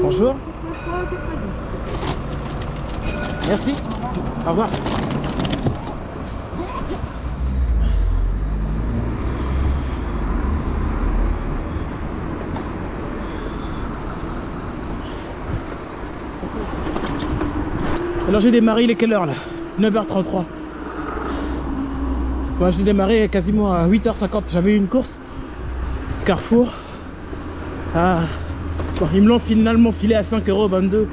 Bonjour. Merci. Au revoir. Alors j'ai démarré, il est quelle heure là? 9h33. Bon, j'ai démarré quasiment à 8h50. J'avais eu une course Carrefour. Ah. Bon, ils me l'ont finalement filé à 5,22 €.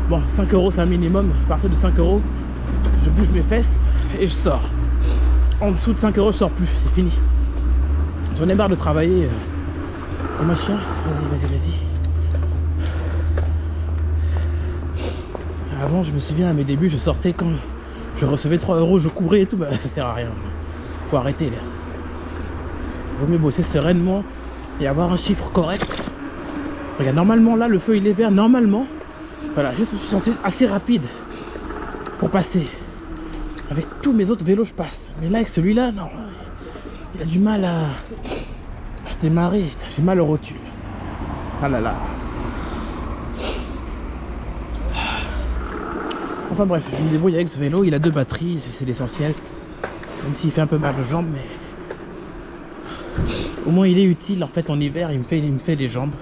Bon, 5 € c'est un minimum. À partir de 5 €, je bouge mes fesses et je sors. En dessous de 5 € je sors plus, c'est fini. J'en ai marre de travailler. Et ma chien, vas-y. Avant, je me souviens à mes débuts, je sortais quand je recevais 3 €, je courais et tout, bah ça sert à rien. Faut arrêter là. Il vaut mieux bosser sereinement et avoir un chiffre correct. Regarde, normalement là le feu il est vert, normalement. Voilà, je suis censé être assez rapide pour passer. Avec tous mes autres vélos je passe. Mais là avec celui-là, non. Il a du mal à démarrer. J'ai mal au rotule. Ah là là. Enfin bref, je me débrouille avec ce vélo, il a 2 batteries, c'est l'essentiel. Même s'il fait un peu mal aux jambes, mais au moins il est utile en fait en hiver, il me fait les jambes.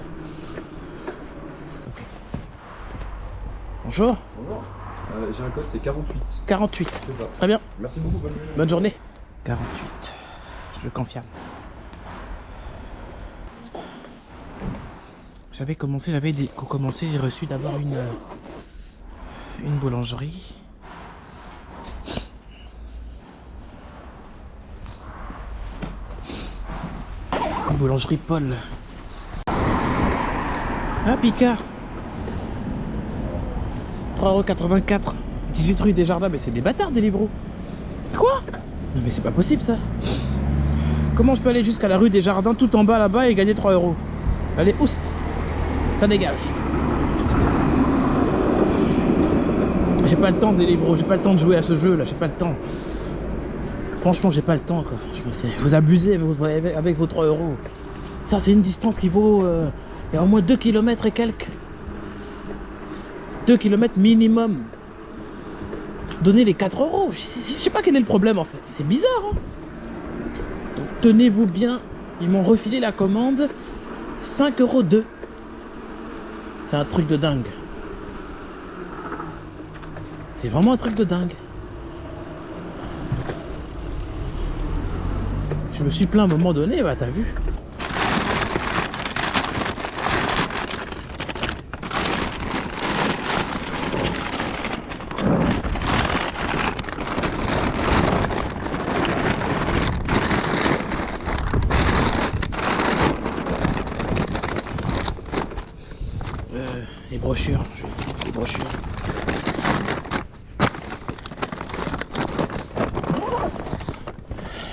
Bonjour. Bonjour. J'ai un code, c'est 48. 48. C'est ça. Très bien. Merci beaucoup, bonne journée. Bonne journée. 48. Je confirme. J'avais commencé, j'ai reçu d'abord une boulangerie. Une boulangerie Paul. Ah, Picard. 3,84 €. 18 rue des Jardins. Mais c'est des bâtards, des livreaux. Quoi? Non, mais c'est pas possible ça. Comment je peux aller jusqu'à la rue des Jardins tout en bas là-bas et gagner 3 €? Allez, oust. Ça dégage. J'ai pas le temps des livreaux, j'ai pas le temps de jouer à ce jeu là, j'ai pas le temps. Franchement, j'ai pas le temps quoi. Vous abusez avec vos 3 €. Ça, c'est une distance qui vaut. Il y a au moins 2 km et quelques. 2 km minimum. Donnez les 4 €. Je sais pas quel est le problème en fait. C'est bizarre. Hein. Donc, tenez-vous bien. Ils m'ont refilé la commande. 5,02 €. C'est un truc de dingue. C'est vraiment un truc de dingue. Je me suis plaint à un moment donné, bah t'as vu. Les brochures, je vais mettre les brochures.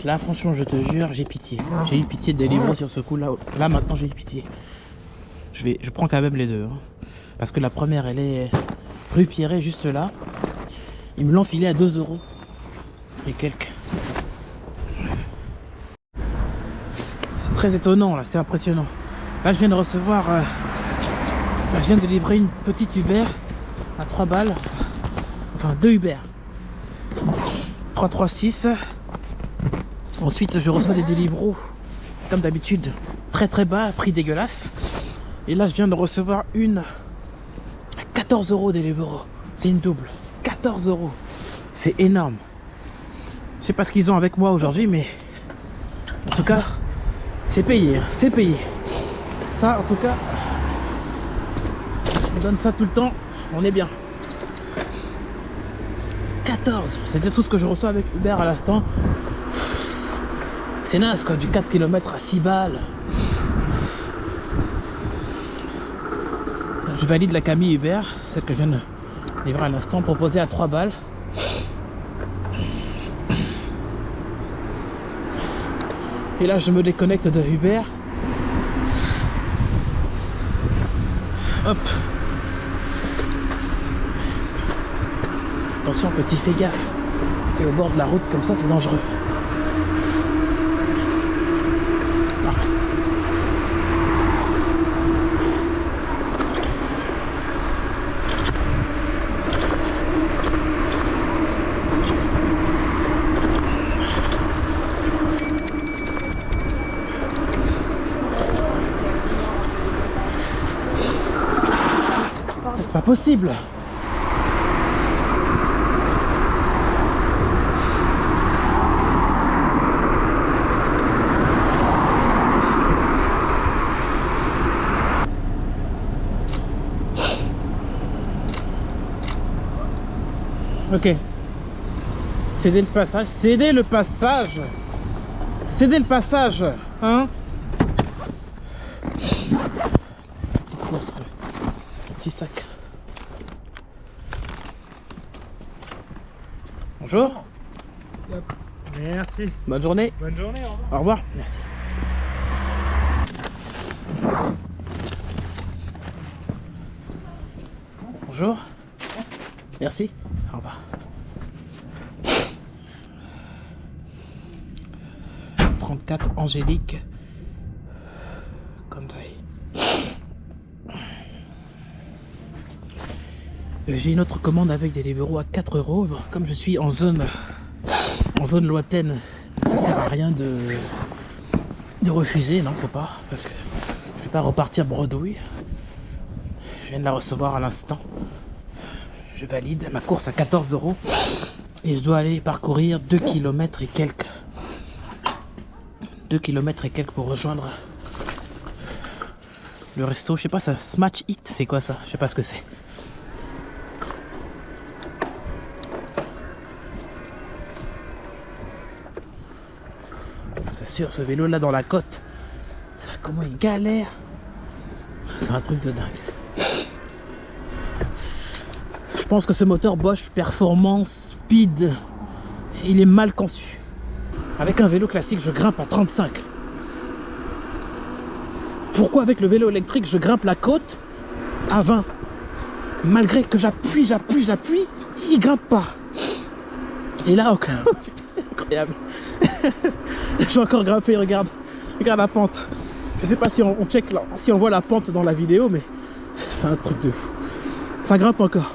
Là franchement je te jure, j'ai pitié. J'ai eu pitié des livreaux sur ce coup là. Là maintenant j'ai eu pitié. Je prends quand même les deux. Hein. Parce que la première elle est rue Pierret juste là. Ils me l'ont filé à 2 € et quelques. C'est très étonnant là, c'est impressionnant. Là je viens de recevoir... je viens de livrer une petite Uber à 3 balles. Enfin 2 Uber. 336. Ensuite je reçois des Deliveroo comme d'habitude très très bas, prix dégueulasse. Et là je viens de recevoir une à 14 € Deliveroo. C'est une double. 14 €. C'est énorme. Je sais pas ce qu'ils ont avec moi aujourd'hui, mais en tout cas c'est payé, hein. C'est payé. Ça en tout cas, on donne ça tout le temps, on est bien. 14, c'est tout ce que je reçois avec Uber à l'instant. C'est naze quoi, du 4 km à 6 balles. Je valide la Camille Uber, celle que je viens de livrer à l'instant, proposée à 3 balles. Et là je me déconnecte de Uber. Hop. Attention petit, fais gaffe. Et au bord de la route comme ça c'est dangereux. Ah. C'est pas possible. Ok. Cédez le passage. Cédez le passage. Cédez le passage. Hein? Petite course. Petit sac. Bonjour. Merci. Bonne journée. Bonne journée, au revoir. Au revoir. Merci. Bonjour. Merci. Au revoir. 34 Angélique. Conway. J'ai une autre commande avec Deliveroo à 4 €. Bon, comme je suis en zone lointaine, ça sert à rien de refuser, non, faut pas, parce que je vais pas repartir bredouille. Je viens de la recevoir à l'instant. Je valide ma course à 14 € et je dois aller parcourir 2 km et quelques. 2 km et quelques pour rejoindre le resto. Je sais pas, ça, Smash Eat, c'est quoi ça? Je sais pas ce que c'est. Je vous assure, ce vélo là dans la côte, comment il galère. C'est un truc de dingue. Je pense que ce moteur Bosch Performance Speed, il est mal conçu. Avec un vélo classique, je grimpe à 35. Pourquoi avec le vélo électrique, je grimpe la côte à 20? Malgré que j'appuie, il grimpe pas. Et là, encore, c'est incroyable. J'ai encore grimpé, regarde la pente. Je sais pas si on check là, si on voit la pente dans la vidéo, mais c'est un truc de fou. Ça grimpe encore.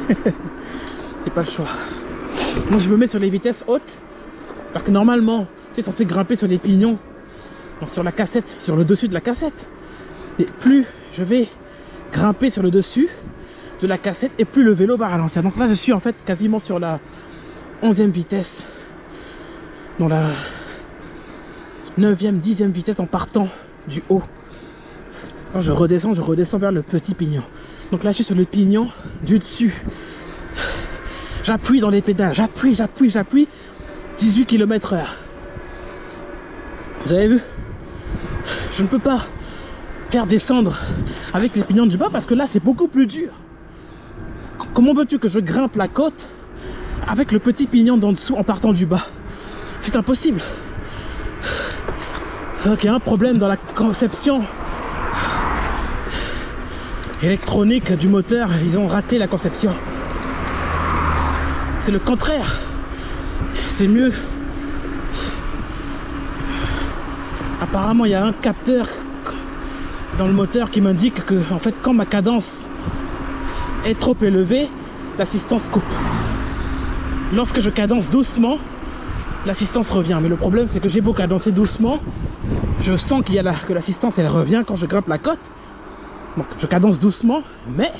C'est pas le choix. Moi je me mets sur les vitesses hautes parce que normalement tu es censé grimper sur les pignons, donc sur la cassette, sur le dessus de la cassette. Et plus je vais grimper sur le dessus de la cassette et plus le vélo va ralentir. Donc là je suis en fait quasiment sur la 11e vitesse, dans la 9e, 10e vitesse en partant du haut. Quand je redescends vers le petit pignon. Donc là je suis sur le pignon du dessus. J'appuie dans les pédales, j'appuie. 18 km/h. Vous avez vu? Je ne peux pas faire descendre avec les pignons du bas parce que là c'est beaucoup plus dur. Comment veux-tu que je grimpe la côte avec le petit pignon d'en dessous en partant du bas? C'est impossible. Donc il y a un problème dans la conception électronique du moteur. Ils ont raté la conception. C'est le contraire. C'est mieux. Apparemment il y a un capteur dans le moteur qui m'indique que en fait quand ma cadence est trop élevée, l'assistance coupe. Lorsque je cadence doucement, l'assistance revient. Mais le problème c'est que j'ai beau cadencer doucement, je sens qu'il y a que l'assistance elle revient quand je grimpe la côte. Donc je cadence doucement, mais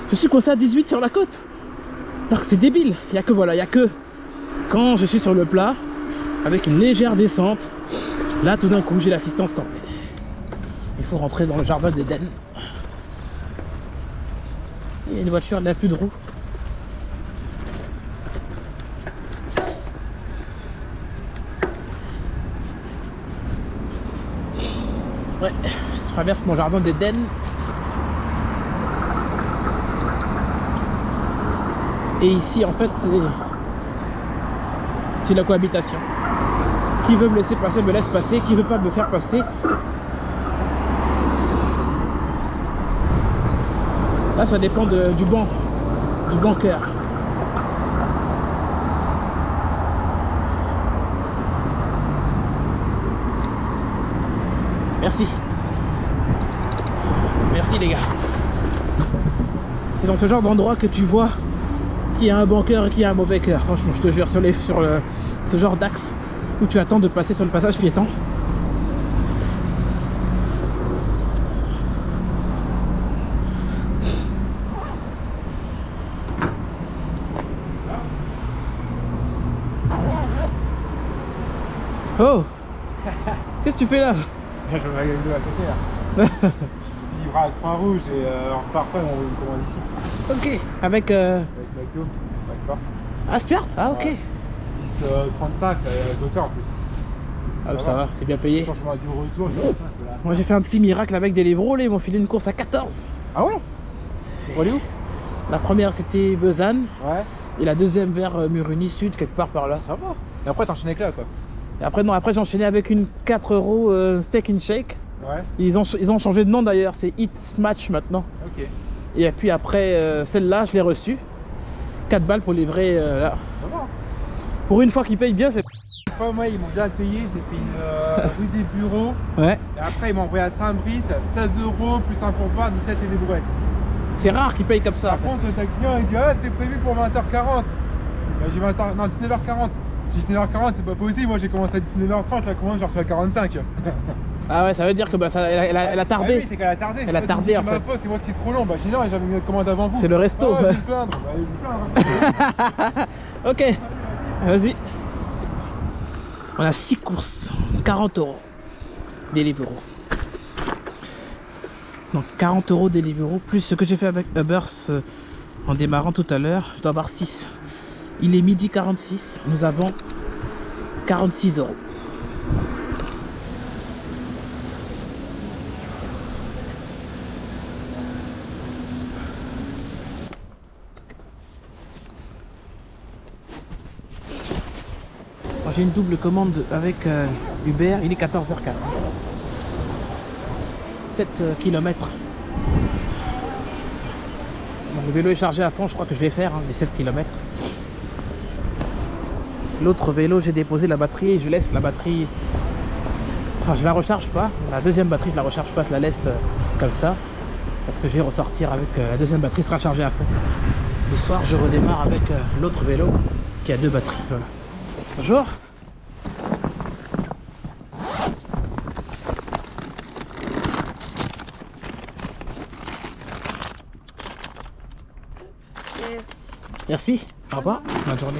je suis coincé à 18 sur la côte. Donc c'est débile. Il n'y a que voilà, il n'y a que quand je suis sur le plat avec une légère descente, là tout d'un coup j'ai l'assistance complète. Il faut rentrer dans le jardin d'Éden. Il y a une voiture, elle n'a plus de roues. Ouais, je traverse mon jardin d'Éden. Et ici en fait c'est la cohabitation. Qui veut me laisser passer me laisse passer, qui veut pas me faire passer Là, ça dépend du banqueur. Merci. Merci les gars. C'est dans ce genre d'endroit que tu vois qu'il y a un bon cœur et qu'il y a un mauvais cœur. Franchement, je te jure, sur ce genre d'axe où tu attends de passer sur le passage piéton. Oh, qu'est-ce que tu fais là? Je vais m'organiser à côté là. J'étais livré à Croix-Rouge et en repartant, ils m'ont commandé ici. Ok. Avec McDo, Stuart. Ah, Stuart? Ah, ok. Ouais. 10,35 d'auteur en plus. Ah, ça va, c'est bien payé. Changement du retour, voilà. Moi j'ai fait un petit miracle avec Deliveroo, là, ils m'ont filé une course à 14. Ah ouais? C'est pour aller où? La première c'était Besançon Ouais. et la deuxième vers Muruni Sud, quelque part par là. Ça va. Et après t'enchaînes avec là quoi. Et après, non, après j'ai enchaîné avec une 4 € steak and shake. Ouais. Ils ont changé de nom d'ailleurs, c'est Eat Smash maintenant. Ok. Et puis après, celle-là, je l'ai reçue. 4 balles pour livrer là. Ça va. Pour une fois qu'ils payent bien, c'est... Une fois, moi, ils m'ont bien payé. J'ai fait une rue des Bureaux. Ouais. Et après, ils m'ont envoyé à Saint-Brice, 16 € plus un pourboire, 17 et des brouettes. C'est rare qu'ils payent comme ça. Par contre, ta client, il dit ah, c'était prévu pour 20h40. Bah, j'ai 20h... Non, 19h40. J'ai 19h40, c'est pas possible. Moi, j'ai commencé à 19h30. La commande, j'ai reçu à 45. Ah ouais, ça veut dire que bah, ça, elle a tardé. Ah oui, c'est qu'elle a tardé. Elle a tardé en fait. C'est moi qui suis trop long. Bah, j'ai dit non, j'avais mis notre commande avant vous. C'est le resto. Ah, je vais me plaindre. Bah, je vais me plaindre. Ok, vas-y. On a 6 courses, 40 €. Deliveroo. Donc 40 € Deliveroo, plus ce que j'ai fait avec Ubers en démarrant tout à l'heure, je dois avoir 6. Il est midi 46, nous avons 46 €. J'ai une double commande avec Uber, il est 14h04. 7 km. Bon, le vélo est chargé à fond, je crois que je vais faire les 7 km. L'autre vélo, j'ai déposé la batterie et je laisse la batterie. Enfin, je la recharge pas. La deuxième batterie, je la recharge pas, je la laisse comme ça. Parce que je vais ressortir avec la deuxième batterie sera chargée à fond. Le soir, je redémarre avec l'autre vélo qui a 2 batteries. Voilà. Bonjour. Merci. Au revoir. Bonne journée.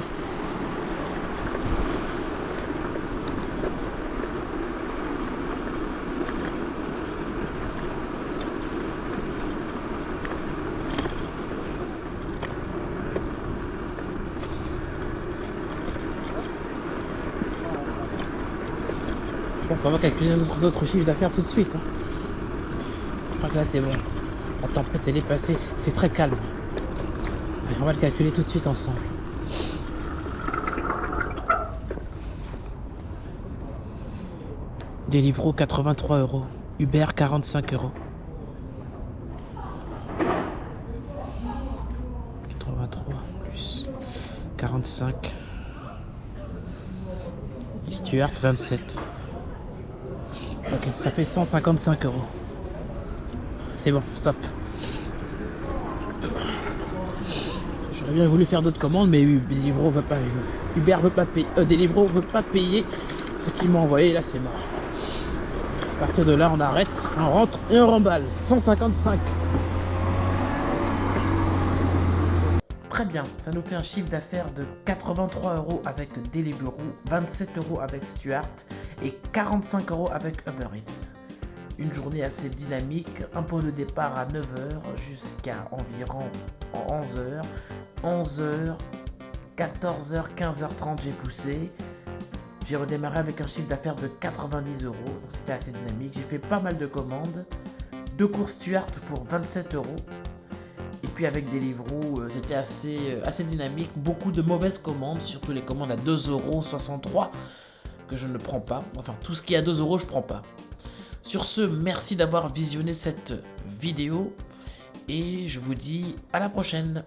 Je pense qu'on va calculer notre chiffre d'affaires tout de suite. Je crois que là c'est bon. La tempête elle est passée, c'est très calme. Allez, on va le calculer tout de suite ensemble. Deliveroo 83 €. Uber 45 €. 83 plus 45. Stuart 27. Ok, ça fait 155 €. C'est bon, stop. J'aurais bien voulu faire d'autres commandes, mais Deliveroo veut pas. Uber veut pas payer. Deliveroo veut pas payer ce qu'ils m'ont envoyé. Là, c'est mort. À partir de là, on arrête, on rentre et on remballe. 155. Très bien, ça nous fait un chiffre d'affaires de 83 € avec Deliveroo, 27 € avec Stuart et 45 € avec Uber Eats. Une journée assez dynamique, un point de départ à 9 h jusqu'à environ 11 h. 11 h, 14 h, 15 h 30 j'ai poussé. J'ai redémarré avec un chiffre d'affaires de 90 €, donc c'était assez dynamique. J'ai fait pas mal de commandes, 2 courses Stuart pour 27 €. Et puis avec Deliveroo, c'était assez dynamique, beaucoup de mauvaises commandes, surtout les commandes à 2,63 € que je ne prends pas. Enfin, tout ce qui est à 2 € je prends pas. Sur ce, merci d'avoir visionné cette vidéo et je vous dis à la prochaine.